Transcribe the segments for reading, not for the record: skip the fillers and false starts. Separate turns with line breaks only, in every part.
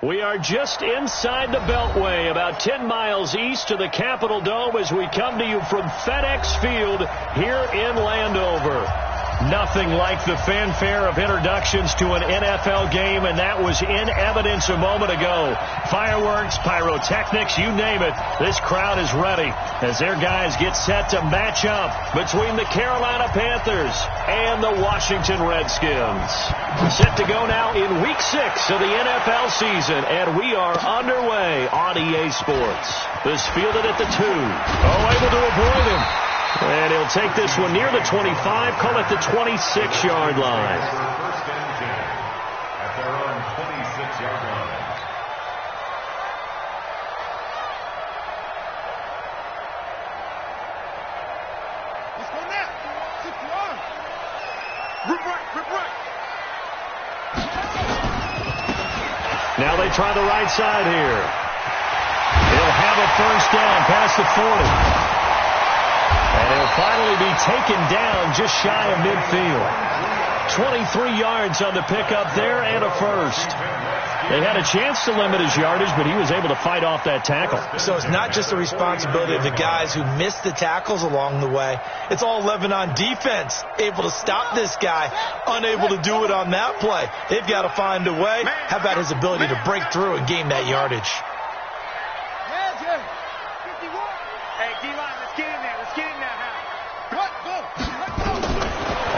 We are just inside the Beltway, about 10 miles east of the Capitol Dome as we come to you from FedEx Field here in Landover. Nothing like the fanfare of introductions to an NFL game, and that was in evidence a moment ago. Fireworks, pyrotechnics, you name it. This crowd is ready as their guys get set to match up between the Carolina Panthers and the Washington Redskins. Set to go now in Week 6 of the NFL season, and we are underway on EA Sports. This fielded at the 2. Able to avoid him. And he'll take this one near the 25, call it the 26-yard line.
First and 10 at their own 26-yard line.
Let's go now. 61. Rip right.
Now they try the right side here. He'll have a first down past the 40. And he'll finally be taken down just shy of midfield. 23 yards on the pickup there and a first. They had a chance to limit his yardage, but he was able to fight off that tackle.
So it's not just the responsibility of the guys who missed the tackles along the way. It's all 11 on defense, able to stop this guy, unable to do it on that play. They've got to find a way. How about his ability to break through and gain that yardage?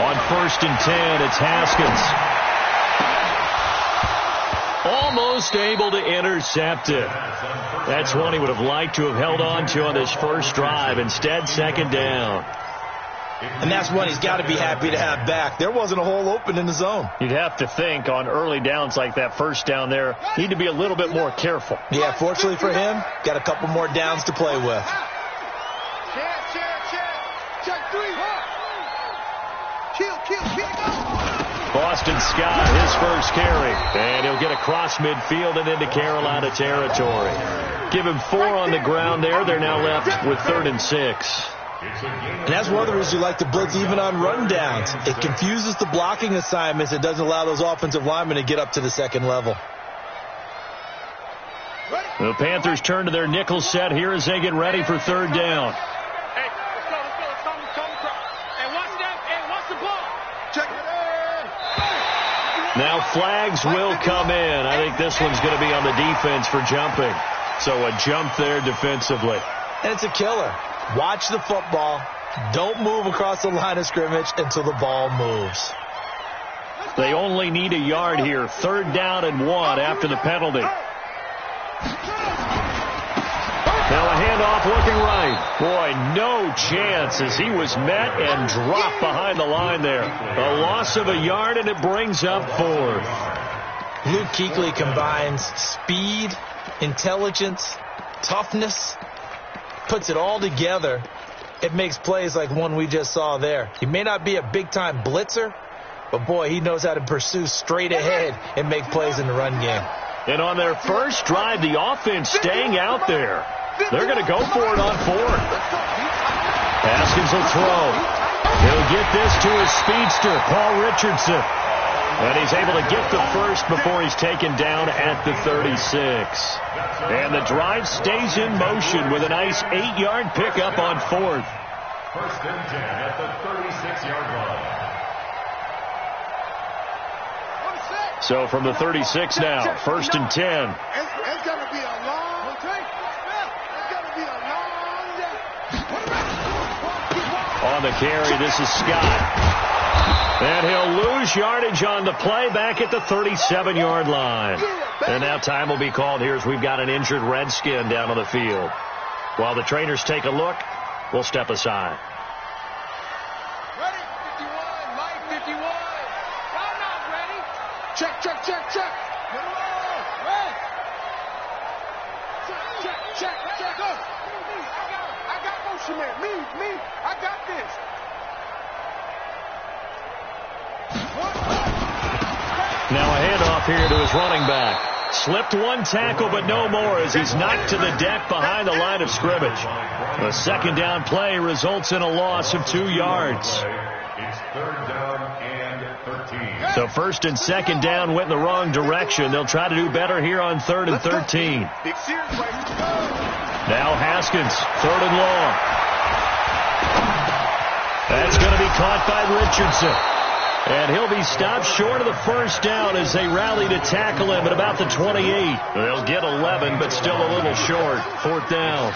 On first and 10, it's Haskins. Almost able to intercept it. That's one he would have liked to have held on to on this first drive. Instead, second down.
And that's one he's got to be happy to have back. There wasn't a hole open in the zone.
You'd have to think on early downs like that first down there, need to be a little bit more careful.
Yeah, fortunately for him, got a couple more downs to play with.
Boston Scott, his first carry. And he'll get across midfield and into Carolina territory. Give him 4 on the ground there. They're now left with 3rd and 6.
And that's one of the reasons you like to blitz even on run downs. It confuses the blocking assignments. It doesn't allow those offensive linemen to get up to the second level.
The Panthers turn to their nickel set here as they get ready for 3rd down. Now flags will come in. I think this one's going to be on the defense for jumping. So a jump there defensively.
And it's a killer. Watch the football. Don't move across the line of scrimmage until the ball moves.
They only need a yard here. 3rd down and 1 after the penalty. Now a handoff looking right. Boy, no chance as he was met and dropped behind the line there. A loss of a yard, and it brings up 4th.
Luke Kuechly combines speed, intelligence, toughness, puts it all together. It makes plays like one we just saw there. He may not be a big-time blitzer, but boy, he knows how to pursue straight ahead and make plays in the run game.
And on their first drive, the offense staying out there. They're going to go for it on 4th. Haskins will throw. He'll get this to his speedster, Paul Richardson. And he's able to get the first before he's taken down at the 36. And the drive stays in motion with a nice 8-yard pickup on 4th.
First and 10 at the 36-yard line.
So from the 36 now, 1st and 10.
It's going to be a long day. It's going to be a long day.
On the carry, this is Scott. And he'll lose yardage on the play back at the 37-yard line. And now time will be called here as we've got an injured Redskin down on the field. While the trainers take a look, we'll step aside.
Ready? 51, Mike, 51. I'm not ready. Check. Get him on. Red. Check. Go. I got motion man. Me. I got this.
Now a handoff here to his running back. Slipped one tackle, but no more as he's knocked to the deck behind the line of scrimmage. A 2nd down play results in a loss of 2 yards.
It's 3rd down and 13.
So first and second down went in the wrong direction. They'll try to do better here on 3rd and 13. Now Haskins, 3rd and long. That's going to be caught by Richardson. And he'll be stopped short of the first down as they rally to tackle him at about the 28. They'll get 11, but still a little short. 4th down.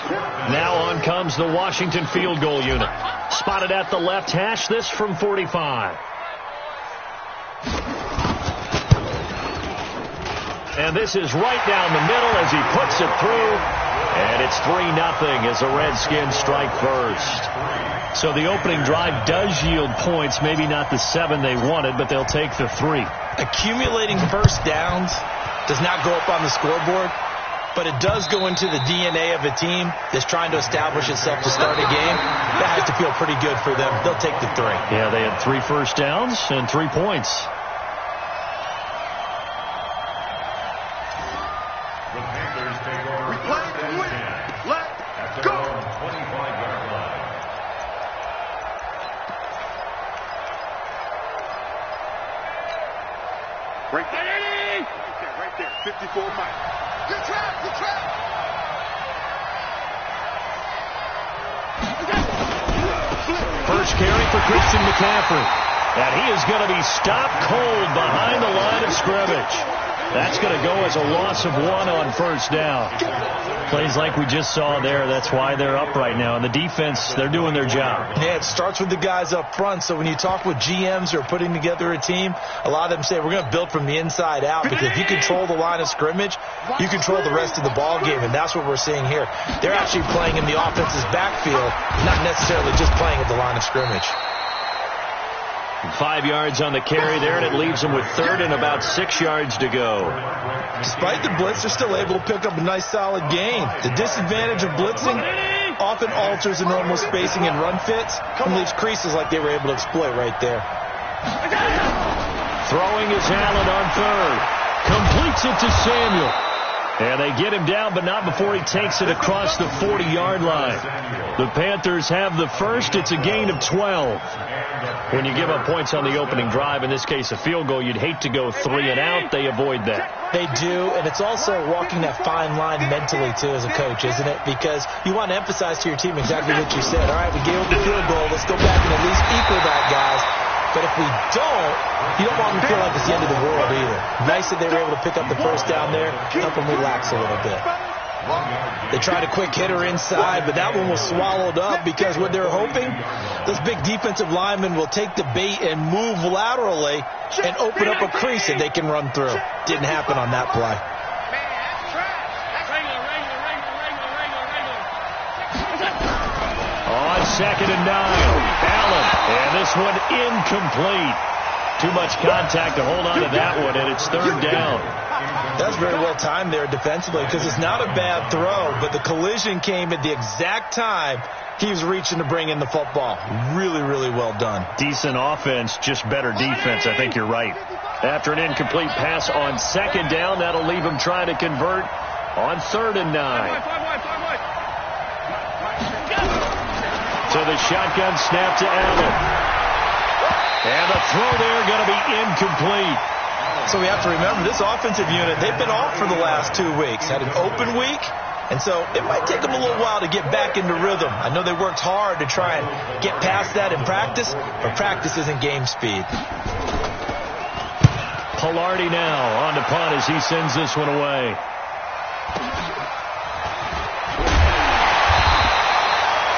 Now on comes the Washington field goal unit. Spotted at the left hash, this from 45. And this is right down the middle as he puts it through. And it's 3-0 as the Redskins strike first. So the opening drive does yield points, maybe not the 7 they wanted, but they'll take the 3.
Accumulating first downs does not go up on the scoreboard, but it does go into the DNA of a team that's trying to establish itself to start a game. That has to feel pretty good for them. They'll take the 3.
Yeah, they had 3 first downs and 3 points.
The Panthers take over.
We play to win. Let's go.
25-yard line.
Right there. Right there. 54 miles. Good trap. Good trap.
First carry for Christian McCaffrey. And he is going to be stopped cold behind the line of scrimmage. That's going to go as a loss of 1 on first down. Plays like we just saw there. That's why they're up right now. And the defense, they're doing their job.
Yeah, it starts with the guys up front. So when you talk with GMs who are putting together a team, a lot of them say we're going to build from the inside out, because if you control the line of scrimmage, you control the rest of the ball game, and that's what we're seeing here. They're actually playing in the offense's backfield, not necessarily just playing at the line of scrimmage.
5 yards on the carry there, and it leaves them with 3rd and about 6 yards to go.
Despite the blitz, they're still able to pick up a nice solid gain. The disadvantage of blitzing often alters the normal spacing and run fits and leaves creases like they were able to exploit right there.
Throwing is Allen on 3rd. Completes it to Samuel. And they get him down, but not before he takes it across the 40-yard line. The Panthers have the first. It's a gain of 12. When you give up points on the opening drive, in this case a field goal, you'd hate to go 3 and out. They avoid that.
They do, and it's also walking that fine line mentally, too, as a coach, isn't it? Because you want to emphasize to your team exactly what you said. All right, we gave up the field goal. Let's go back and at least equal that, guys. But if we don't, you don't want them to feel like it's the end of the world either. Nice that they were able to pick up the first down there, help them relax a little bit. They tried a quick hitter inside, but that one was swallowed up because what they're hoping, those big defensive linemen will take the bait and move laterally and open up a crease that they can run through. Didn't happen on that play.
On 2nd and 9, Allen, and this one incomplete. Too much contact to hold on to that one, and it's 3rd down.
That's very well timed there defensively, because it's not a bad throw, but the collision came at the exact time he was reaching to bring in the football. Really, really well done.
Decent offense, just better defense. I think you're right. After an incomplete pass on 2nd down, that'll leave him trying to convert on 3rd and 9. So the shotgun snap to Allen. And the throw there going to be incomplete.
So we have to remember, this offensive unit, they've been off for the last 2 weeks. Had an open week, and so it might take them a little while to get back into rhythm. I know they worked hard to try and get past that in practice, but practice isn't game speed.
Pilardi now on to punt as he sends this one away.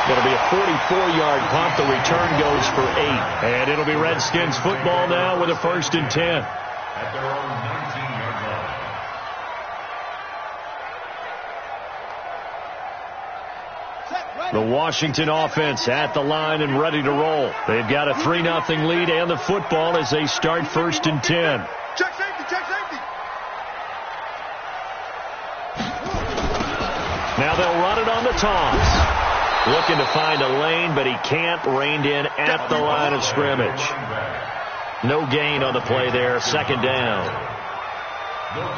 It'll be a 44-yard punt. The return goes for 8. And it'll be Redskins football now with a 1st and 10.
At their own 19-yard line.
The Washington offense at the line and ready to roll. They've got a 3-0 lead and the football as they start 1st and 10.
Check safety, check safety.
Now they'll run it on the toss. Looking to find a lane, but he can't. Reined in at the line of scrimmage. No gain on the play there. 2nd down.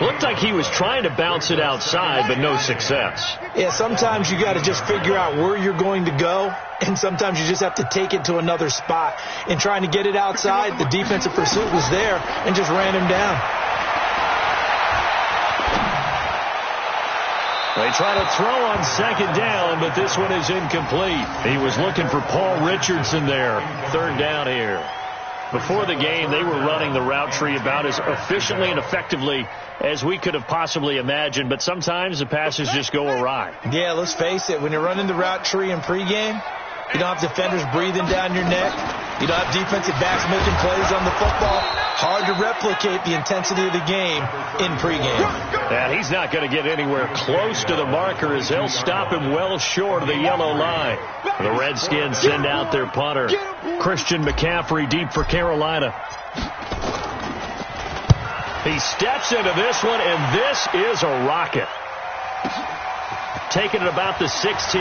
Looked like he was trying to bounce it outside, but no success.
Yeah, sometimes you got to just figure out where you're going to go, and sometimes you just have to take it to another spot. In trying to get it outside, the defensive pursuit was there and just ran him down.
They try to throw on second down, but this one is incomplete. He was looking for Paul Richardson there. Third down here. Before the game, they were running the route tree about as efficiently and effectively as we could have possibly imagined, but sometimes the passes just go awry.
Yeah, let's face it. When you're running the route tree in pregame, you don't have defenders breathing down your neck. You don't have defensive backs making plays on the football. Hard to replicate the intensity of the game in pregame.
And he's not going to get anywhere close to the marker as they'll stop him well short of the yellow line. The Redskins send out their punter. Christian McCaffrey deep for Carolina. He steps into this one, and this is a rocket. Taking it about the 16.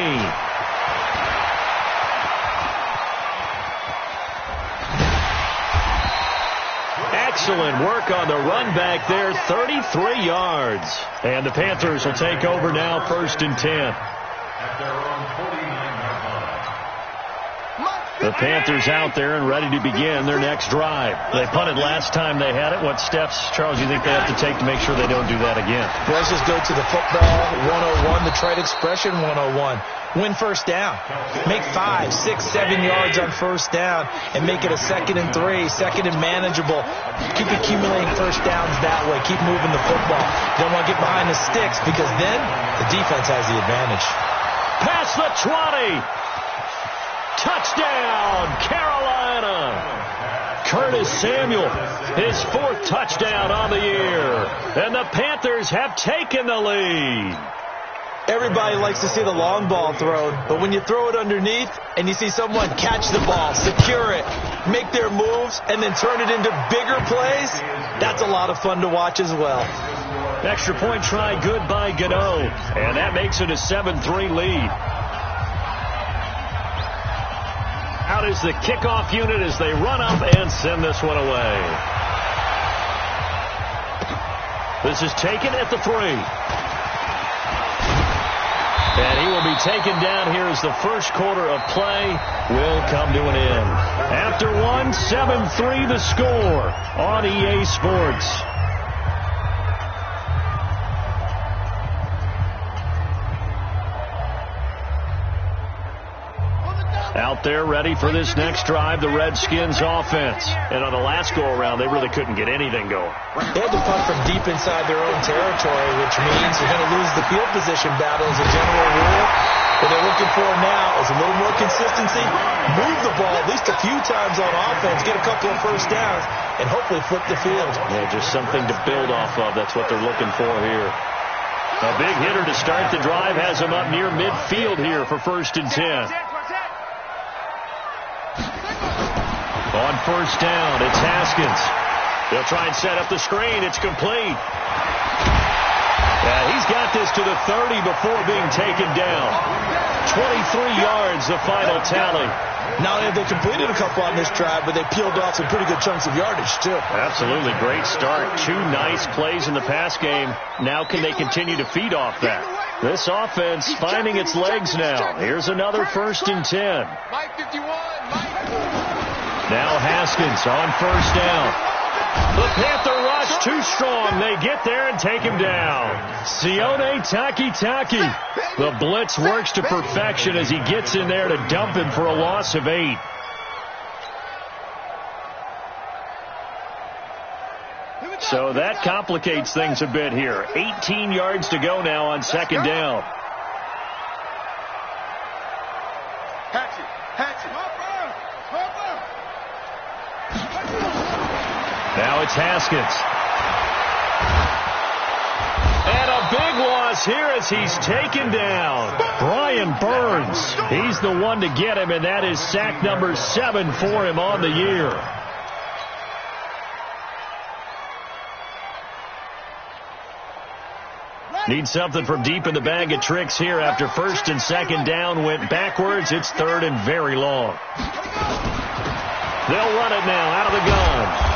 Excellent work on the run back there, 33 yards. And the Panthers will take over now, 1st and 10.
At their own 49-yard line.
The Panthers out there and ready to begin their next drive. They punted last time they had it. What steps, Charles, you think they have to take to make sure they don't do that again?
Let's just go to the football 101, the trade expression 101. Win first down. Make 5, 6, 7 yards on first down and make it a 2nd and 3, 2nd and manageable. Keep accumulating first downs that way. Keep moving the football. You don't want to get behind the sticks because then the defense has the advantage.
Past the 20. Touchdown, Carolina. Curtis Samuel, his 4th touchdown on the year. And the Panthers have taken the lead.
Everybody likes to see the long ball thrown, but when you throw it underneath and you see someone catch the ball, secure it, make their moves, and then turn it into bigger plays, that's a lot of fun to watch as well.
Extra point try good by Godot, and that makes it a 7-3 lead. Out is the kickoff unit as they run up and send this one away. This is taken at the 3. And he will be taken down here as the first quarter of play will come to an end. After 1, 7-3 the score on EA Sports. Out there ready for this next drive, the Redskins offense. And on the last go-around, they really couldn't get anything going.
They had to punt from deep inside their own territory, which means you're going to lose the field position battle as a general rule. What they're looking for now is a little more consistency, move the ball at least a few times on offense, get a couple of first downs, and hopefully flip the field.
Yeah, just something to build off of. That's what they're looking for here. A big hitter to start the drive has them up near midfield here for 1st and 10. On first down, it's Haskins. They'll try and set up the screen. It's complete. Yeah, he's got this to the 30 before being taken down. 23 yards, the final tally.
Not only have they completed a couple on this drive, but they peeled off some pretty good chunks of yardage, too.
Absolutely. Great start. 2 nice plays in the pass game. Now can they continue to feed off that? This offense finding its legs now. Here's another 1st and 10. Now Haskins on first down. The Panther rush too strong. They get there and take him down. Sione Takitaki. The blitz works to perfection as he gets in there to dump him for a loss of 8. So that complicates things a bit here. 18 yards to go now on second down. Now it's Haskins. And a big loss here as he's taken down. Brian Burns. He's the one to get him, and that is sack number 7 for him on the year. Need something from deep in the bag of tricks here after 1st and 2nd down went backwards. It's 3rd and very long. They'll run it now out of the gun.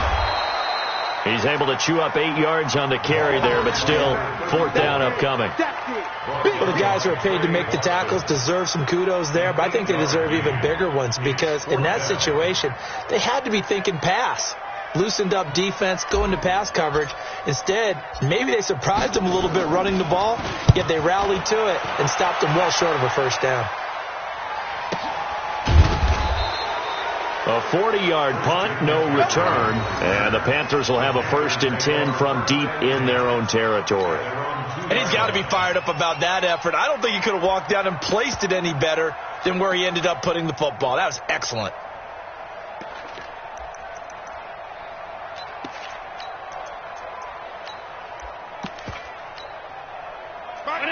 He's able to chew up 8 yards on the carry there, but still 4th down upcoming.
Well, the guys who are paid to make the tackles deserve some kudos there, but I think they deserve even bigger ones because in that situation, they had to be thinking pass. Loosened up defense, go into pass coverage. Instead, maybe they surprised them a little bit running the ball, yet they rallied to it and stopped them well short of a first down.
A 40-yard punt, no return, and the Panthers will have a 1st and 10 from deep in their own territory.
And he's got to be fired up about that effort. I don't think he could have walked down and placed it any better than where he ended up putting the football. That was excellent.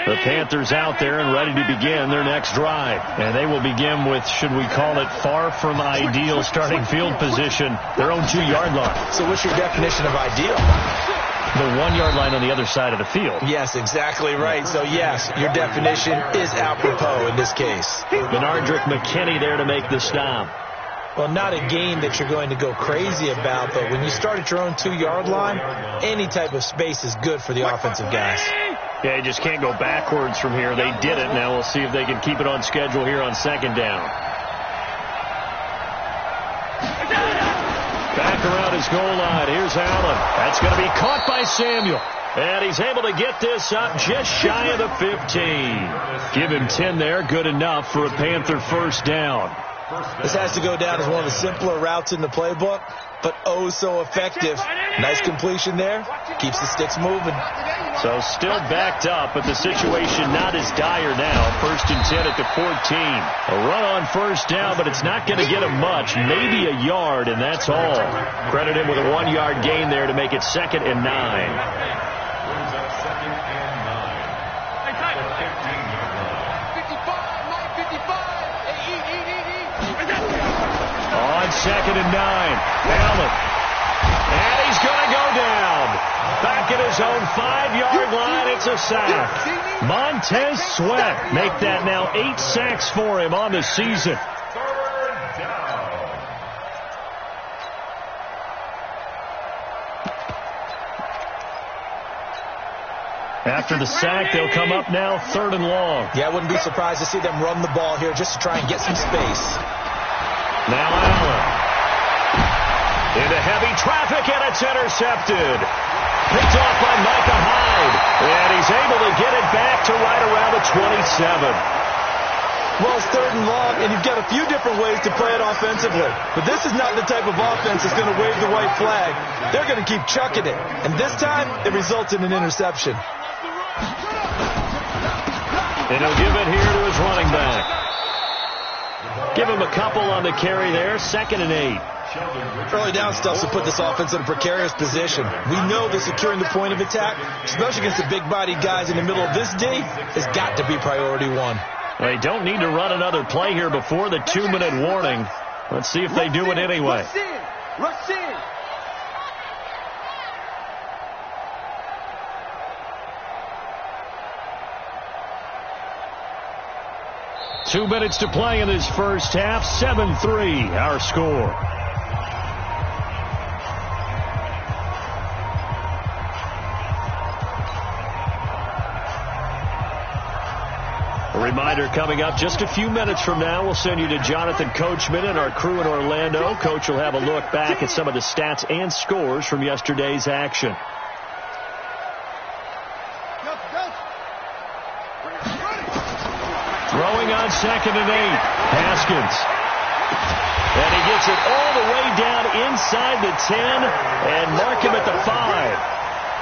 The Panthers out there and ready to begin their next drive. And they will begin with, should we call it, far from ideal starting field position, their own 2-yard line.
So what's your definition of ideal?
The 1-yard line on the other side of the field.
Yes, exactly right. So, yes, your definition is apropos in this case.
Benardrick McKinney there to make the stop.
Well, not a game that you're going to go crazy about, but when you start at your own 2-yard line, any type of space is good for the offensive guys.
Yeah, you just can't go backwards from here. They did it. Now we'll see if they can keep it on schedule here on 2nd down. Back around his goal line. Here's Allen. That's going to be caught by Samuel. And he's able to get this up just shy of the 15. Give him 10 there. Good enough for a Panther 1st down.
This has to go down as one of the simpler routes in the playbook, but oh so effective. Nice completion there. Keeps the sticks moving.
So still backed up, but the situation not as dire now. 1st and 10 at the 14. A run on 1st down, but it's not going to get him much. Maybe a yard, and that's all. Credit him with a 1-yard gain there to make it 2nd and 9. On 2nd and 9, Allen. And he's going to go down. Back at his own 5-yard line, it's a sack. Montez Sweat make that now 8 sacks for him on the season. After the sack, they'll come up now 3rd and long.
Yeah, I wouldn't be surprised to see them run the ball here just to try and get some space.
Now Allen. Into heavy traffic, and it's intercepted. Picked off by Micah Hyde. And he's able to get it back to right around the 27.
Well, it's 3rd and long, and you've got a few different ways to play it offensively. But this is not the type of offense that's going to wave the white flag. They're going to keep chucking it. And this time, it results in an interception.
And he'll give it here to his running back. Give him a couple on the carry there. 2nd and 8.
Early down stuff to put this offense in a precarious position. We know that securing the point of attack, especially against the big-bodied guys in the middle of this D, has got to be priority 1.
They don't need to run another play here before the 2-minute warning. Let's see if they do it anyway.
Rush in.
2 minutes to play in this first half. 7-3 our score. A reminder coming up just a few minutes from now. We'll send you to Jonathan Coachman and our crew in Orlando. Coach will have a look back at some of the stats and scores from yesterday's action. Throwing on 2nd and 8. Haskins. And he gets it all the way down inside the 10 and mark him at the 5.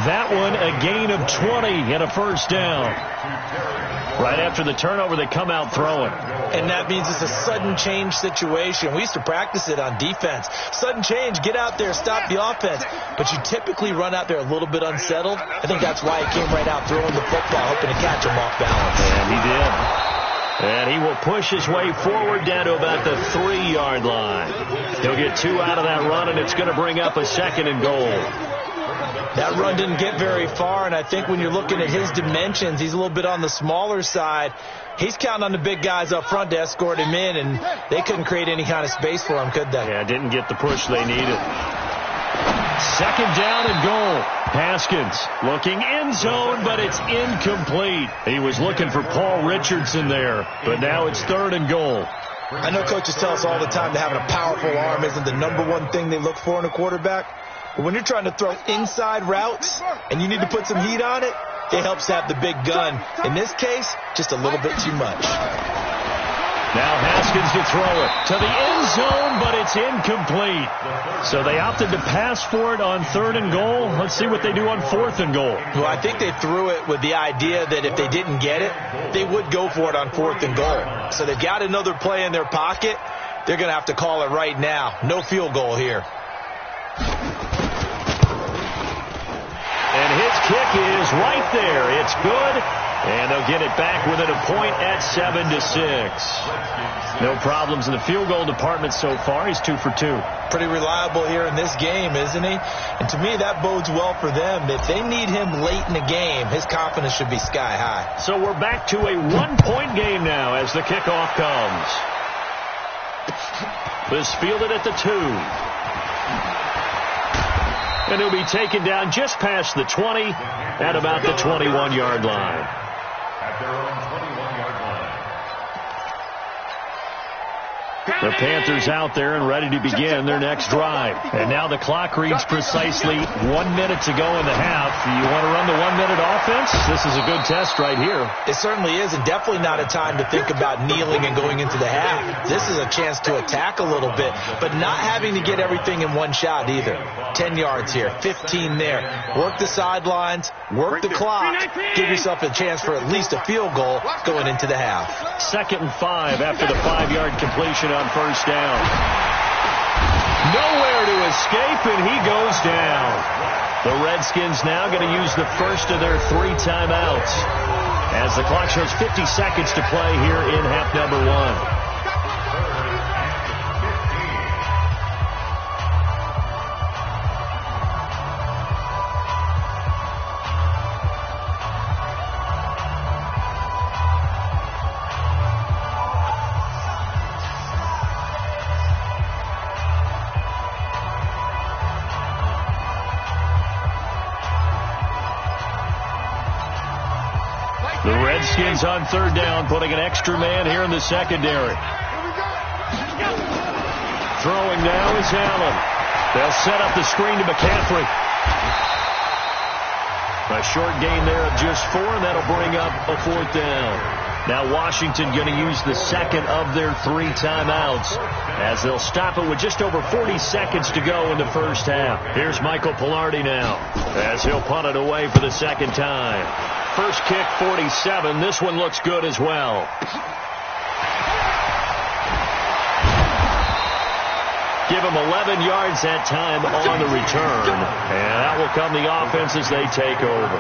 That one a gain of 20 and a 1st down. Right after the turnover, they come out throwing.
And that means it's a sudden change situation. We used to practice it on defense. Sudden change, get out there, stop the offense. But you typically run out there a little bit unsettled. I think that's why he came right out throwing the football, hoping to catch him off balance.
And he did. And he will push his way forward down to about the 3-yard line. He'll get 2 out of that run, and it's going to bring up a 2nd and goal.
That run didn't get very far, and I think when you're looking at his dimensions, he's a little bit on the smaller side. He's counting on the big guys up front to escort him in, and they couldn't create any kind of space for him, could they?
Yeah, didn't get the push they needed. Second down and goal. Haskins looking end zone, but it's incomplete. He was looking for Paul Richardson there, but now it's third and goal.
I know coaches tell us all the time that having a powerful arm isn't the #1 thing they look for in a quarterback. But when you're trying to throw inside routes and you need to put some heat on it, it helps to have the big gun. In this case, just a little bit too much.
Now Haskins to throw it to the end zone, but it's incomplete. So they opted to pass for it on third and goal. Let's see what they do on fourth and goal.
Well, I think they threw it with the idea that if they didn't get it, they would go for it on fourth and goal. So they've got another play in their pocket. They're going to have to call it right now. No field goal here.
And his kick is right there. It's good. And they'll get it back within a point at 7-6. No problems in the field goal department so far. He's 2 for 2.
Pretty reliable here in this game, isn't he? And to me, that bodes well for them. If they need him late in the game, his confidence should be sky high.
So we're back to a 1-point game now as the kickoff comes. This fielded at the 2. And he'll be taken down just past the 20 at about the 21-yard line.
At their own 21-yard line.
The Panthers out there and ready to begin their next drive. And now the clock reads precisely 1 minute to go in the half. You want to run the 1-minute offense? This is a good test right here.
It certainly is, and definitely not a time to think about kneeling and going into the half. This is a chance to attack a little bit, but not having to get everything in one shot either. 10 yards here, 15 there. Work the sidelines, work the clock, give yourself a chance for at least a field goal going into the half.
2nd and 5 after the 5-yard completion on first down. Nowhere to escape, and he goes down. The Redskins now going to use the first of their 3 timeouts as the clock shows 50 seconds to play here in half number 1. The Redskins on third down, putting an extra man here in the secondary. Throwing now is Allen. They'll set up the screen to McCaffrey. A short gain there of just 4, and that'll bring up a 4th down. Now Washington going to use the second of their 3 timeouts as they'll stop it with just over 40 seconds to go in the first half. Here's Michael Pilardi now as he'll punt it away for the second time. First kick, 47. This one looks good as well. Give him 11 yards that time on the return. And that will come the offense as they take over.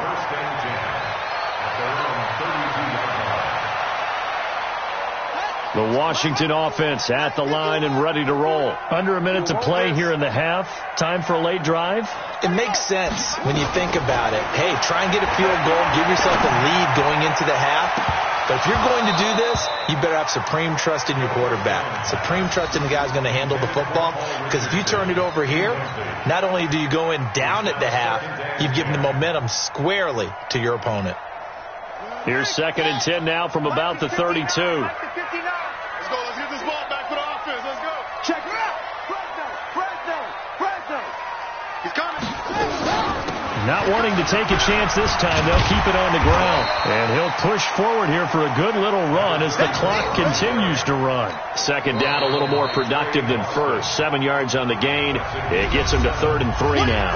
The Washington offense at the line and ready to roll. Under a minute to play here in the half. Time for a late drive.
It makes sense when you think about it. Hey, try and get a field goal. Give yourself a lead going into the half. But if you're going to do this, you better have supreme trust in your quarterback. Supreme trust in the guy who's going to handle the football. Because if you turn it over here, not only do you go in down at the half, you've given the momentum squarely to your opponent.
Here's 2nd and 10 now from about the 32.
Let's go. Let's get this ball back for the offense. Let's go. Check it out. Break down. He's coming.
Not wanting to take a chance this time, they'll keep it on the ground. And he'll push forward here for a good little run as the clock continues to run. Second down, a little more productive than first. 7 yards on the gain. It gets him to 3rd and 3 now.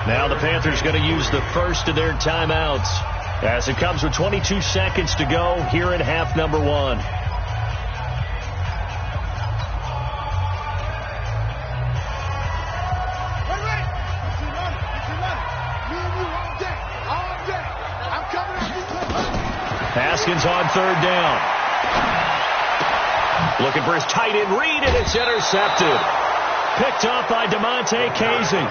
Now the Panthers going to use the first of their timeouts as it comes with 22 seconds to go here in half number 1. Haskins on third down. Looking for his tight end read, and it's intercepted. Picked up by DeMonte Casey.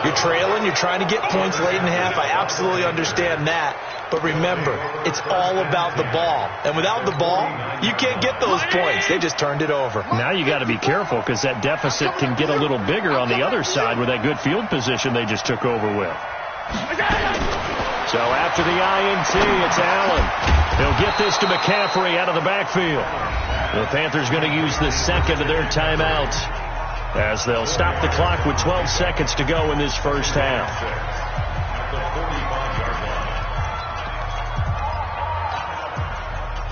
You're trailing. You're trying to get points late in the half. I absolutely understand that. But remember, it's all about the ball. And without the ball, you can't get those points. They just turned it over.
Now you got to be careful because that deficit can get a little bigger on the other side with that good field position they just took over with. So after the INT, it's Allen. He'll get this to McCaffrey out of the backfield. The Panthers going to use the second of their timeout as they'll stop the clock with 12 seconds to go in this first half.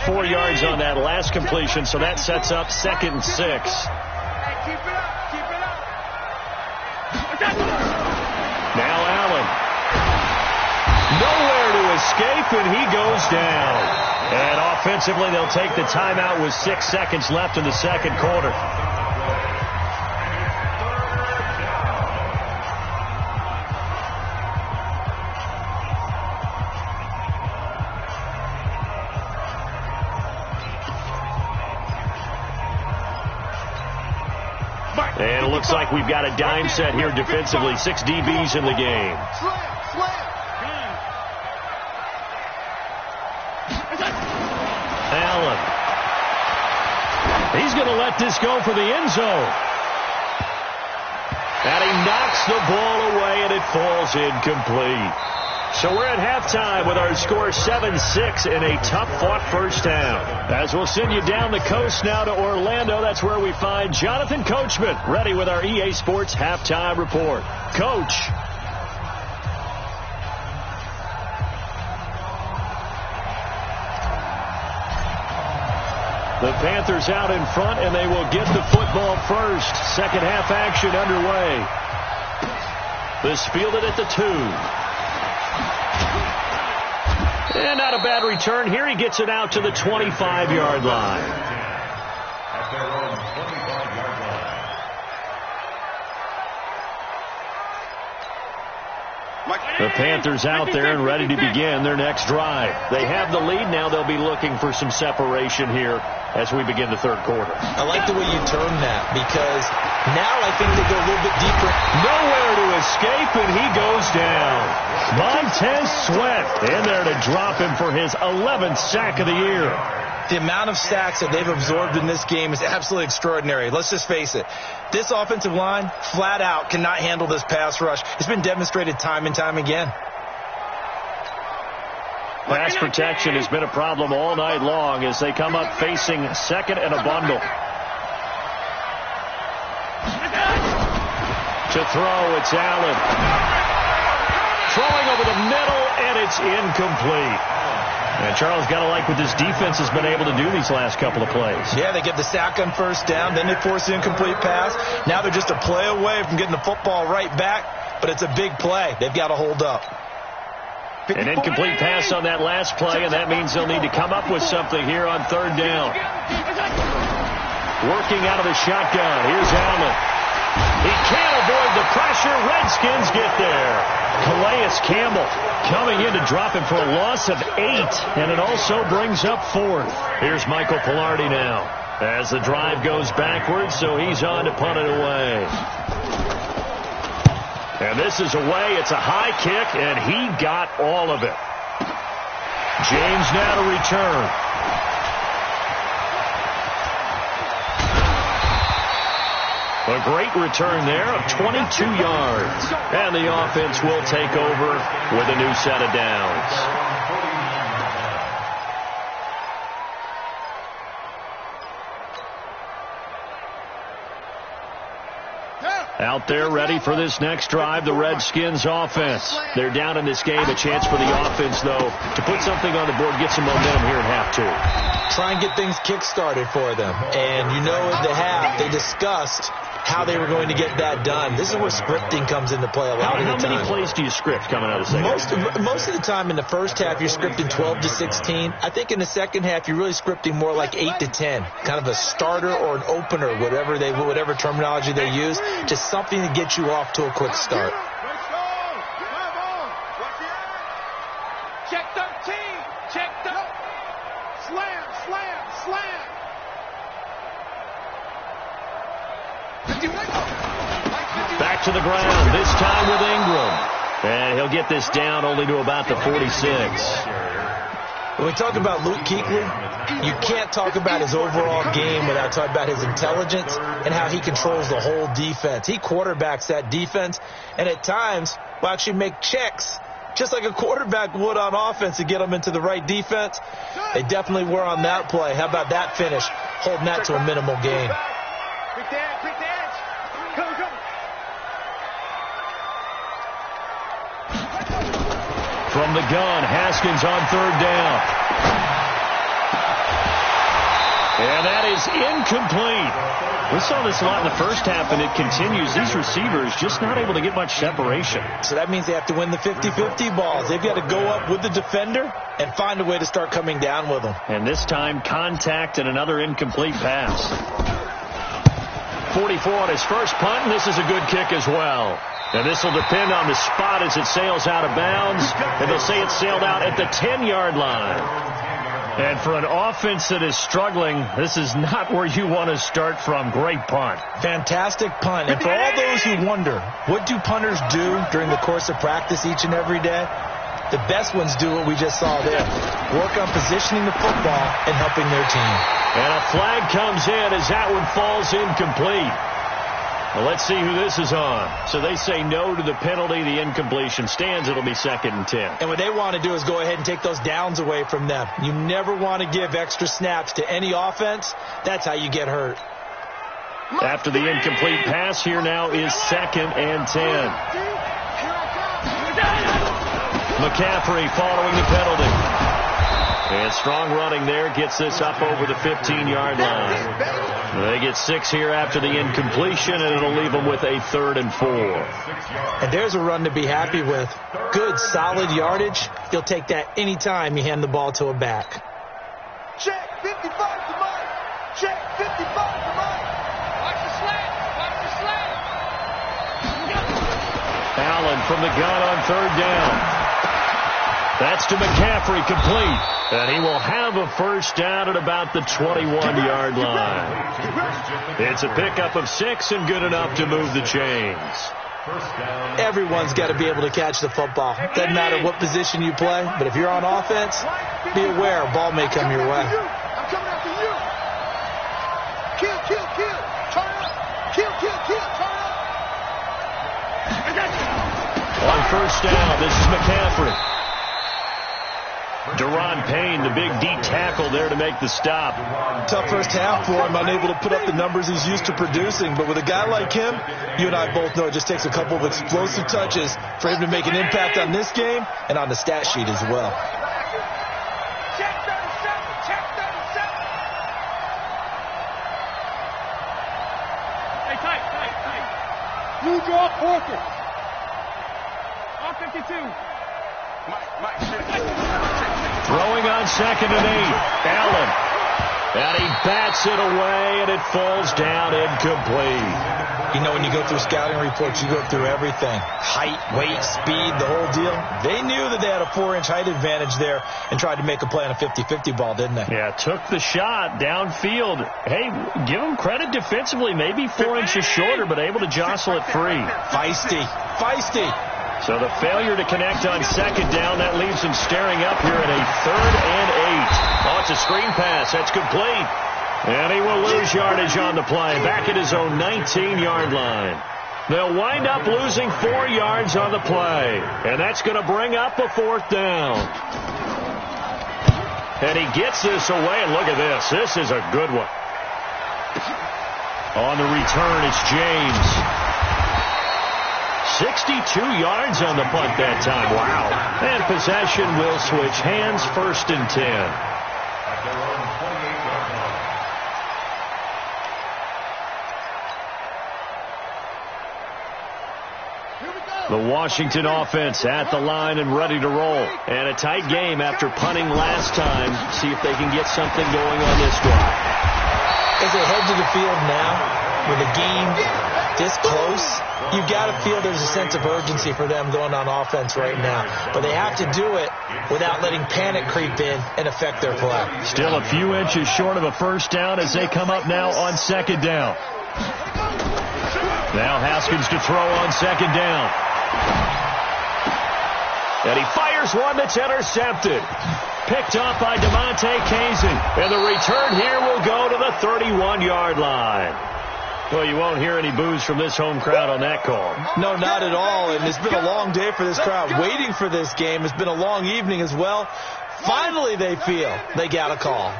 4 yards on that last completion, so that sets up 2nd and 6.
Hey, keep it up, keep it up.
Now Allen. Nowhere to escape, and he goes down. And offensively, they'll take the timeout with 6 seconds left in the second quarter. And it looks like we've got a dime set here defensively. 6 DBs in the game. Allen. He's going to let this go for the end zone. And he knocks the ball away, and it falls incomplete. So we're at halftime with our score 7-6 in a tough-fought first half. As we'll send you down the coast now to Orlando, that's where we find Jonathan Coachman, ready with our EA Sports halftime report. Coach. The Panthers out in front, and they will get the football first. Second half action underway. This fielded at the 2. And not a bad return here. He gets it out to the 25-yard line.
At their own 25-yard line.
The Panthers out there and ready to begin their next drive. They have the lead. Now they'll be looking for some separation here as we begin the third quarter.
I like the way you term that because now I think they go a little bit deeper.
Nowhere to escape, and he goes down. Montez Sweat in there to drop him for his 11th sack of the year.
The amount of sacks that they've absorbed in this game is absolutely extraordinary. Let's just face it. This offensive line, flat out, cannot handle this pass rush. It's been demonstrated time and time again.
Pass protection has been a problem all night long as they come up facing second and a bundle. To throw, it's Allen. Throwing over the middle, and it's incomplete. And Charles, got to like what this defense has been able to do these last couple of plays.
Yeah, they get the sack on first down, then they force the incomplete pass. Now they're just a play away from getting the football right back, but it's a big play. They've got to hold up.
An incomplete pass on that last play, and that means they'll need to come up with something here on third down. Working out of the shotgun. Here's Allen. He can't avoid the pressure. Redskins get there. Calais Campbell coming in to drop him for a loss of 8, and it also brings up 4th. Here's Michael Pilardi now as the drive goes backwards, so he's on to punt it away. And this is away. It's a high kick, and he got all of it. James now to return. A great return there of 22 yards. And the offense will take over with a new set of downs. Out there ready for this next drive, the Redskins offense. They're down in this game. A chance for the offense, though, to put something on the board, get some momentum here at half 2.
Try and get things kick-started for them. And you know at the half, they discussed how they were going to get that done. This is where scripting comes into play a lot of the time.
How many plays do you script coming out of the second half?
Most of the time in the first half, you're scripting 12 to 16. I think in the second half, you're really scripting more like 8 to 10. Kind of a starter or an opener, whatever terminology they use. Just something to get you off to a quick start.
Check 13. Check 13. Slam, slam, slam.
back to the ground, this time with Ingram. And he'll get this down only to about the 46.
When we talk about Luke Kuechly, you can't talk about his overall game without talking about his intelligence and how he controls the whole defense. He quarterbacks that defense, and at times will actually make checks just like a quarterback would on offense to get them into the right defense. They definitely were on that play. How about that finish? Holding that to a minimal gain.
Quick the edge. Come.
From the gun, Haskins on third down. And that is incomplete. We saw this a lot in the first half, and it continues. These receivers just not able to get much separation.
So that means they have to win the 50-50 balls. They've got to go up with the defender and find a way to start coming down with them.
And this time, contact and another incomplete pass. 44 on his first punt, and this is a good kick as well. And this will depend on the spot as it sails out of bounds. And they'll say it sailed out at the 10-yard line. And for an offense that is struggling, this is not where you want to start from. Great punt.
Fantastic punt. And for all those who wonder, what do punters do during the course of practice each and every day? The best ones do what we just saw there. Work on positioning the football and helping their team.
And a flag comes in as that one falls incomplete. Well, let's see who this is on. So they say no to the penalty. The incompletion stands. It'll be 2nd and 10.
And what they want to do is go ahead and take those downs away from them. You never want to give extra snaps to any offense. That's how you get hurt.
After the incomplete pass, here now is 2nd and 10. McCaffrey following the penalty. And strong running there gets this up over the 15-yard line. They get 6 here after the incompletion, and it'll leave them with a 3rd and 4.
And there's a run to be happy with. Good, solid yardage. You'll take that anytime you hand the ball to a back.
Check 55 to Mike. Check 55 to Mike. Watch the slant.
Allen from the gun on 3rd down. That's to McCaffrey, complete. And he will have a first down at about the 21-yard line. It's a pickup of 6 and good enough to move the chains.
Everyone's got to be able to catch the football. Doesn't matter what position you play, but if you're on offense, be aware a ball may come your way.
I'm coming after you. Kill. Turn up. Kill. Turn up.
On first down, this is McCaffrey. Deron Payne, the big D tackle there to make the stop.
Tough first half for him, unable to put up the numbers he's used to producing. But with a guy like him, you and I both know it just takes a couple of explosive touches for him to make an impact on this game and on the stat sheet as well.
Check 37. Hey, tight. New draw, Porter. On 52.
Throwing on 2nd and 8. Allen. And he bats it away, and it falls down incomplete.
You know, when you go through scouting reports, you go through everything. Height, weight, speed, the whole deal. They knew that they had a 4-inch height advantage there and tried to make a play on a 50-50 ball, didn't they?
Yeah, took the shot downfield. Hey, give them credit defensively. Maybe 4 inches shorter, but able to jostle it free.
Feisty.
So the failure to connect on 2nd down, that leaves him staring up here at a 3rd and 8. Oh, it's a screen pass. That's complete. And he will lose yardage on the play. Back at his own 19-yard line. They'll wind up losing 4 yards on the play. And that's going to bring up a 4th down. And he gets this away. And look at this. This is a good one. On the return, it's James. 62 yards on the punt that time. Wow. And possession will switch hands. 1st and 10. The Washington offense at the line and ready to roll. And a tight game after punting last time. See if they can get something going on this drive.
As they head to the field now, with the game this close, you've got to feel there's a sense of urgency for them going on offense right now. But they have to do it without letting panic creep in and affect their play.
Still a few inches short of a first down as they come up now on 2nd down. Now Haskins to throw on second down. And he fires one that's intercepted. Picked up by DeMonte Casey. And the return here will go to the 31-yard line. Well, you won't hear any boos from this home crowd on that call.
No, not at all. And it's been a long day for this crowd. Waiting for this game. It's been a long evening as well. Finally, they feel they got a call.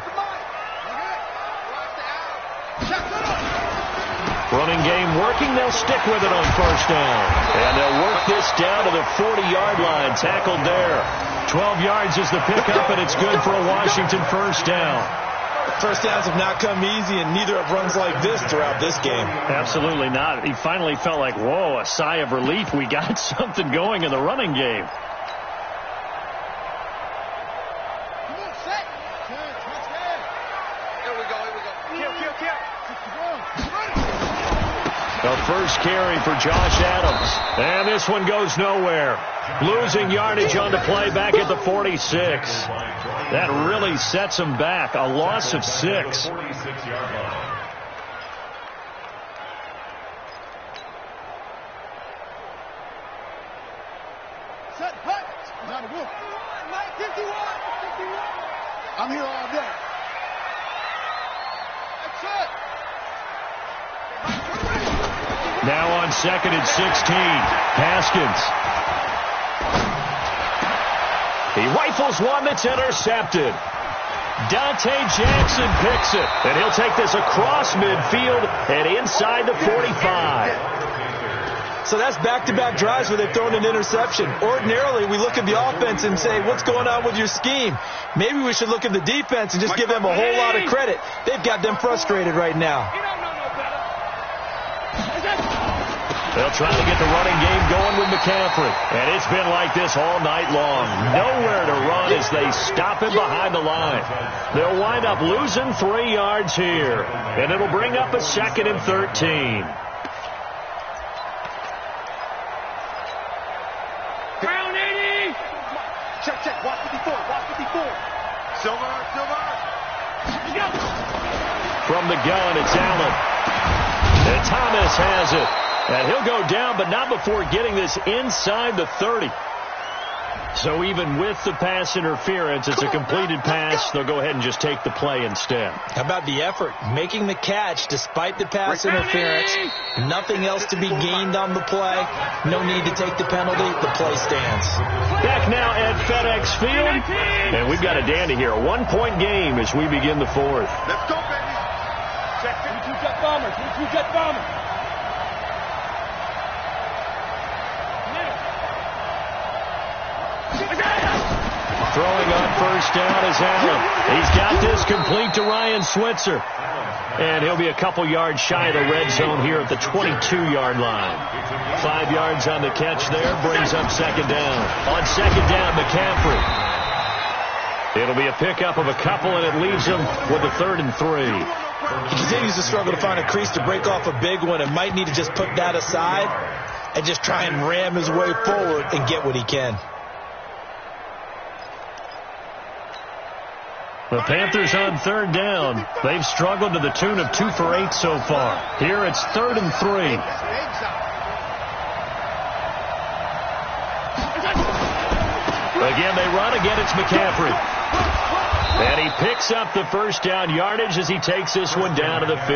Running game working. They'll stick with it on first down. And they'll work this down to the 40-yard line. Tackled there. 12 yards is the pickup, and it's good for a Washington first down.
First downs have not come easy, and neither have runs like this throughout this game.
Absolutely not. He finally felt like, whoa, a sigh of relief. We got something going in the running game. The first carry for Josh Adams. And this one goes nowhere. Losing yardage on the play back at the 46. That really sets him back. A loss of 6.
I'm here all day. That's it.
Now on second and 16. Haskins. He rifles one that's intercepted. Dante Jackson picks it. And he'll take this across midfield and inside the 45.
So that's back-to-back drives where they've thrown an interception. Ordinarily, we look at the offense and say, what's going on with your scheme? Maybe we should look at the defense and just give them a whole lot of credit. They've got them frustrated right now.
They'll try to get the running game going with McCaffrey. And it's been like this all night long. Nowhere to run as they stop him behind the line. They'll wind up losing 3 yards here. And it'll bring up a second and 13.
Ground 80. Check. Watch 54. Silver.
From the gun, it's Allen. And Thomas has it. And he'll go down, but not before getting this inside the 30. So even with the pass interference, it's a completed pass. They'll go ahead and just take the play instead.
How about the effort? Making the catch despite the pass interference. Nothing else to be gained on the play. No need to take the penalty. The play stands.
Back now at FedEx Field. And we've got a dandy here. A 1-point game as we begin the fourth.
Let's go, baby. Check 22 jet bombers. 22 jet bombers.
Throwing on first down is Allen. He's got this complete to Ryan Switzer. And he'll be a couple yards shy of the red zone here at the 22-yard line. 5 yards on the catch there, brings up second down. On second down, McCaffrey. It'll be a pickup of a couple, and it leaves him with a 3rd and 3.
He continues to struggle to find a crease to break off a big one and might need to just put that aside and just try and ram his way forward and get what he can.
The Panthers on 3rd down. They've struggled to the tune of 2 for 8 so far. Here it's 3rd and 3. Again, they run. Again, it's McCaffrey. And he picks up the first down yardage as he takes this one down to the 15.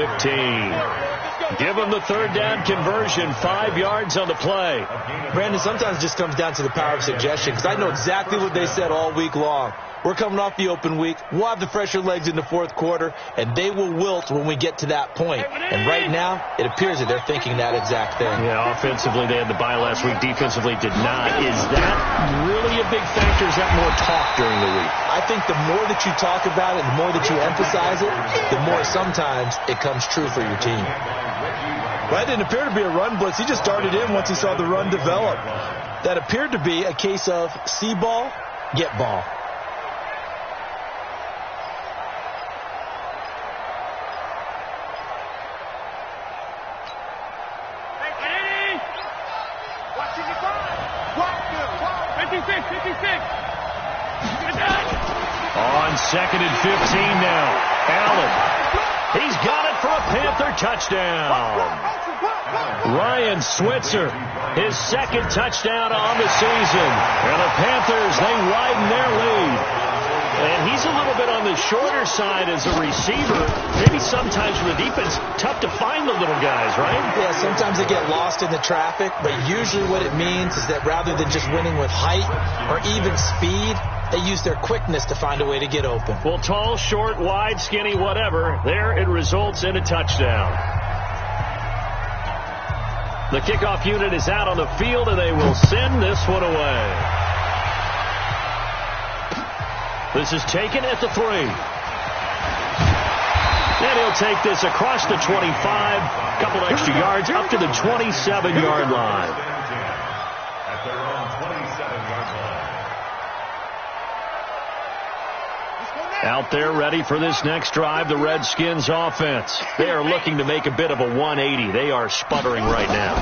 Give him the 3rd down conversion. 5 yards on the play.
Brandon, sometimes it just comes down to the power of suggestion, because I know exactly what they said all week long. We're coming off the open week. We'll have the fresher legs in the 4th quarter, and they will wilt when we get to that point. And right now, it appears that they're thinking that exact thing.
Yeah, offensively, they had the bye last week. Defensively, did not. Is that really a big factor? Is that more talk during the week?
I think the more that you talk about it, the more that you emphasize it, the more sometimes it comes true for your team. Well, that didn't appear to be a run blitz. He just darted in once he saw the run develop. That appeared to be a case of see ball, get ball.
On 2nd and 15 now. Allen. He's got it for a Panther touchdown. Ryan Switzer, his second touchdown on the season. And the Panthers, they widen their lead. And he's a little bit on the shorter side as a receiver. Maybe sometimes for the defense, tough to find the little guys, right?
Yeah, sometimes they get lost in the traffic, but usually what it means is that rather than just winning with height or even speed, they use their quickness to find a way to get open.
Well, tall, short, wide, skinny, whatever, there it results in a touchdown. The kickoff unit is out on the field, and they will send this one away. This is taken at the 3. And he'll take this across the 25, a couple extra yards up to the 27-yard line.
At their own 27-yard line.
Out there ready for this next drive, the Redskins offense. They are looking to make a bit of a 180. They are sputtering right now.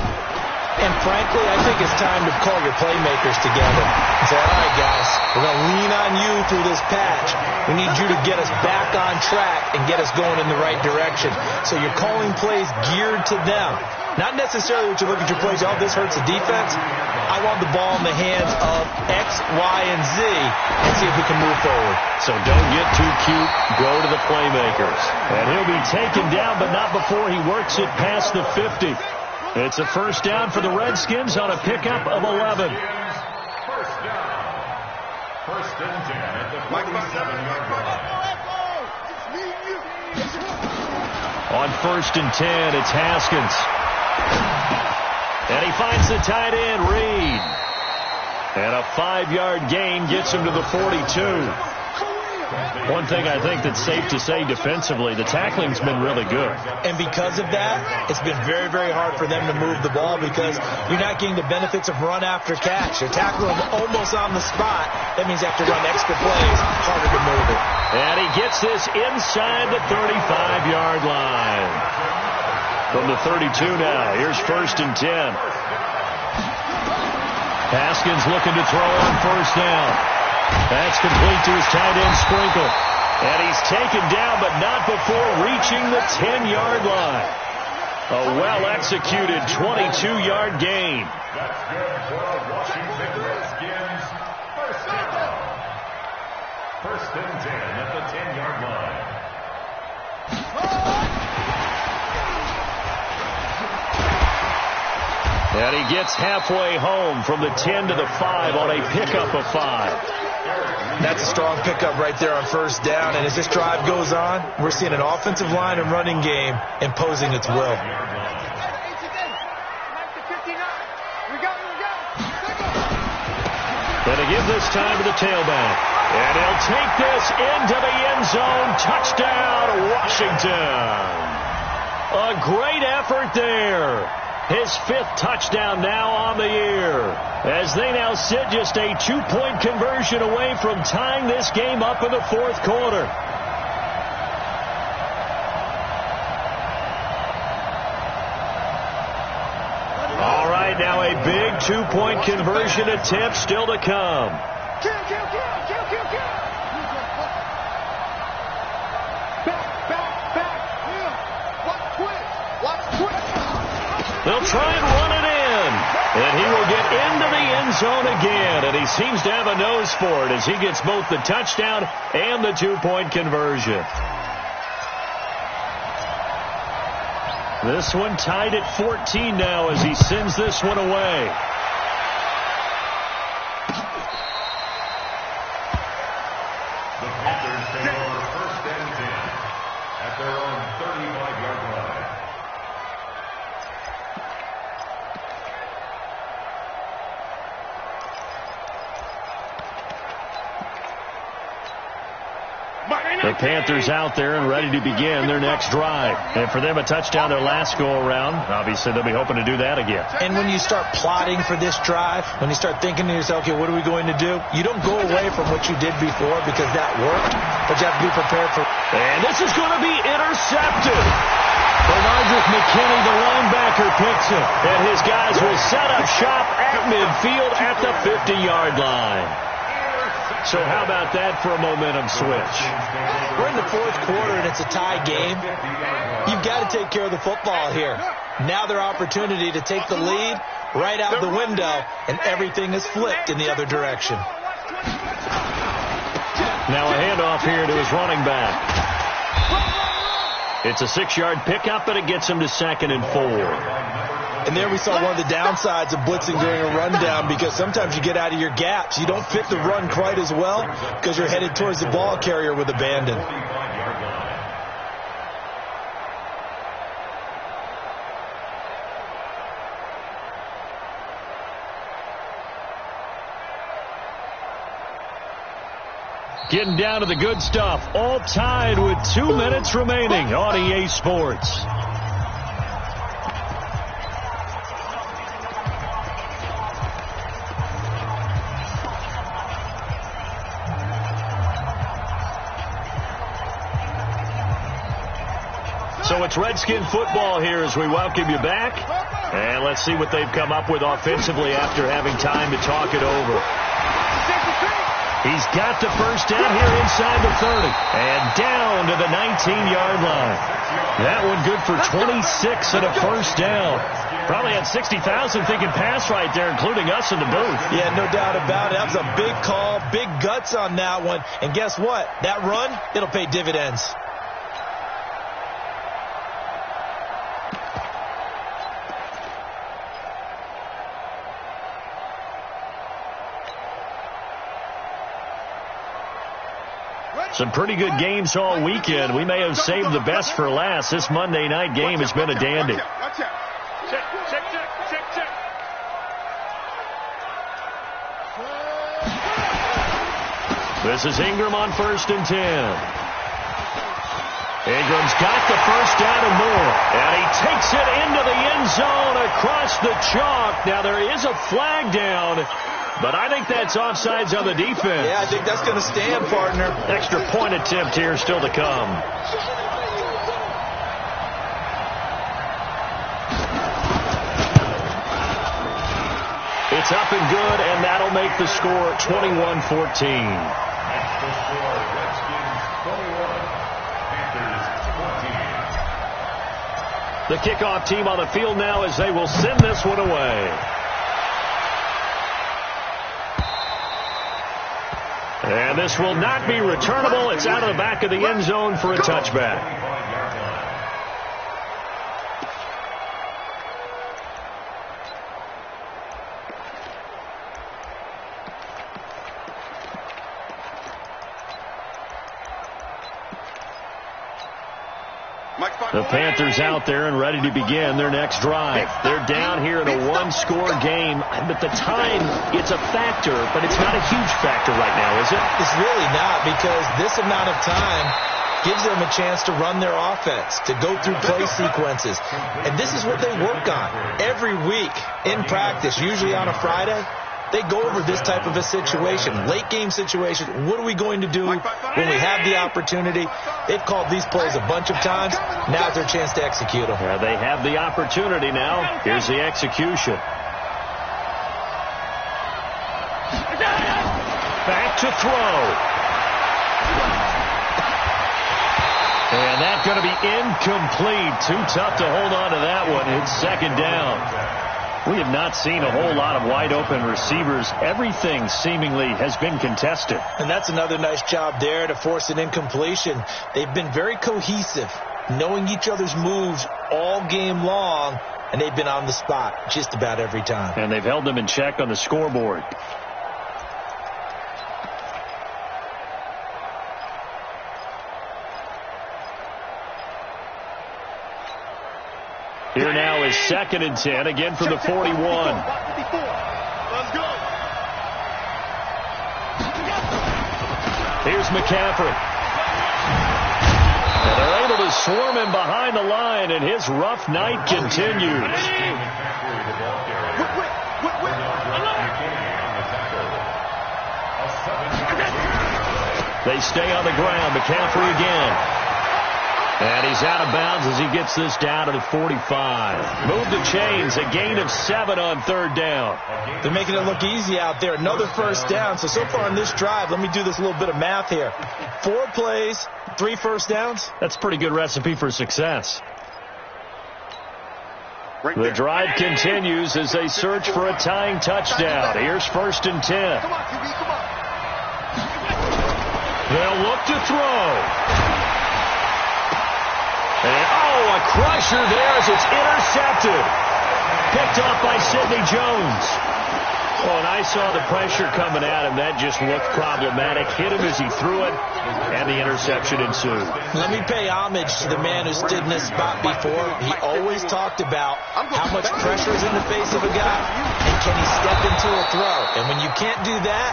And frankly, I think it's time to call your playmakers together and say, all right, guys, we're going to lean on you through this patch. We need you to get us back on track and get us going in the right direction. So you're calling plays geared to them. Not necessarily what you look at your plays, oh, this hurts the defense. I want the ball in the hands of X, Y, and Z and see if we can move forward.
So don't get too cute. Go to the playmakers. And he'll be taken down, but not before he works it past the 50. It's a first down for the Redskins on a pickup of 11.
First down. First and 10 at the 47-yard line.
On first and 10, it's Haskins. And he finds the tight end, Reed. And a 5-yard gain gets him to the 42. One thing I think that's safe to say defensively, the tackling's been really good.
And because of that, it's been very, very hard for them to move the ball because you're not getting the benefits of run after catch. You're tackling them almost on the spot. That means you have to run extra plays, harder to move it.
And he gets this inside the 35-yard line. From the 32 now, here's first and 10. Haskins looking to throw on first down. That's complete to his tight end, Sprinkle. And he's taken down, but not before reaching the 10-yard line. A well-executed 22-yard gain.
That's good for a Washington Redskins first down. First and 10 at the 10-yard line.
And he gets halfway home from the 10 to the 5 on a pickup of 5.
That's a strong pickup right there on first down. And as this drive goes on, we're seeing an offensive line and running game imposing its will.
Gonna give this time to the tailback. And he'll take this into the end zone. Touchdown, Washington. A great effort there. His 5th touchdown now on the year, as they now sit just a 2-point conversion away from tying this game up in the 4th quarter. All right, now a big 2-point conversion attempt still to come. They'll try and run it in. And he will get into the end zone again. And he seems to have a nose for it as he gets both the touchdown and the 2-point conversion. This one tied at 14 now as he sends this one away.
The Panthers take over first and 10 at their own 35-yard line.
The Panthers out there and ready to begin their next drive. And for them, a touchdown their last go-around. Obviously, they'll be hoping to do that again.
And when you start plotting for this drive, when you start thinking to yourself, okay, what are we going to do? You don't go away from what you did before because that worked, but you have to be prepared for.
And this is going to be intercepted. Bernardus McKinney, the linebacker, picks it. And his guys will set up shop at midfield at the 50-yard line. So how about that for a momentum switch?
We're in the fourth quarter, and it's a tie game. You've got to take care of the football here. Now their opportunity to take the lead right out the window, and everything is flipped in the other direction.
Now a handoff here to his running back. It's a 6-yard pickup, but it gets him to 2nd and 4.
And there we saw one of the downsides of blitzing during a rundown, because sometimes you get out of your gaps. You don't fit the run quite as well because you're headed towards the ball carrier with abandon.
Getting down to the good stuff. All tied with 2 minutes remaining on EA Sports. So it's Redskin football here as we welcome you back. And let's see what they've come up with offensively after having time to talk it over. He's got the first down here inside the 30. And down to the 19-yard line. That one good for 26 and a first down. Probably had 60,000 thinking pass right there, including us in the booth.
Yeah, no doubt about it. That was a big call, big guts on that one. And guess what? That run, it'll pay dividends.
Some pretty good games all weekend. We may have saved the best for last. This Monday night game has been a dandy. This is Ingram on 1st and 10. Ingram's got the first down and more. And he takes it into the end zone across the chalk. Now there is a flag down, but I think that's offsides on the defense.
Yeah, I think that's going to stand, partner.
Extra point attempt here still to come. It's up and good, and that'll make the score 21-14. The kickoff team on the field now as they will send this one away. And this will not be returnable. It's out of the back of the end zone for a touchback. The Panthers out there and ready to begin their next drive. They're down here in a one-score game. But the time, it's a factor, but it's not a huge factor right now, is it?
It's really not, because this amount of time gives them a chance to run their offense, to go through play sequences. And this is what they work on every week in practice, usually on a Friday. They go over this type of a situation, late game situation. What are we going to do when we have the opportunity? They've called these plays a bunch of times. Now's their chance to execute them.
Yeah, they have the opportunity now. Here's the execution. Back to throw. And that's going to be incomplete. Too tough to hold on to that one. It's 2nd down. We have not seen a whole lot of wide-open receivers. Everything seemingly has been contested.
And that's another nice job there to force an incompletion. They've been very cohesive, knowing each other's moves all game long, and they've been on the spot just about every time.
And they've held them in check on the scoreboard. Here now is 2nd and 10, again from the 41. Here's McCaffrey. And they're able to swarm him behind the line, and his rough night continues. They stay on the ground. McCaffrey again. And he's out of bounds as he gets this down to the 45. Move the chains, a gain of 7 on third down.
They're making it look easy out there. Another first down. So far in this drive, let me do this little bit of math here. 4 plays, 3 first downs.
That's a pretty good recipe for success. The drive continues as they search for a tying touchdown. Here's 1st and 10.
Come on, QB, come on.
They'll look to throw. And, a crusher there as it's intercepted. Picked off by Sidney Jones. Oh, and I saw the pressure coming at him. That just looked problematic. Hit him as he threw it, and the interception ensued.
Let me pay homage to the man who stood in this spot before. He always talked about how much pressure is in the face of a guy, and can he step into a throw. And when you can't do that,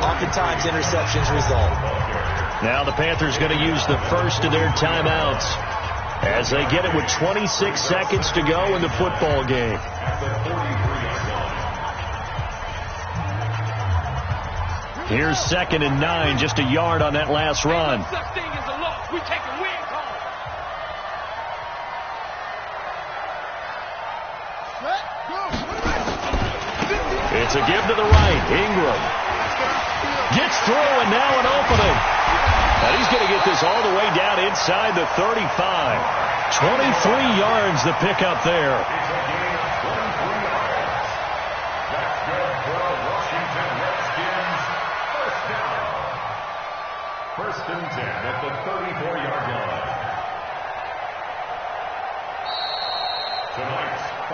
oftentimes interceptions result.
Now the Panthers going to use the first of their timeouts as they get it with 26 seconds to go in the football game. Here's 2nd and 9, just a yard on that last run. It's a give to the right. Ingram gets through, and now an opening. And he's going to get this all the way down inside the 35. 23 yards the pickup there.
First and 10 at the 34-yard line.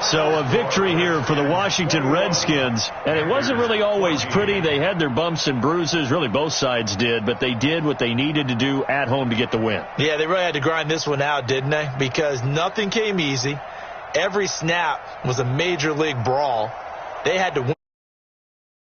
So a victory here for the Washington Redskins. And it wasn't really always pretty. They had their bumps and bruises. Really, both sides did. But they did what they needed to do at home to get the win.
Yeah, they really had to grind this one out, didn't they? Because nothing came easy. Every snap was a major league brawl. They had to win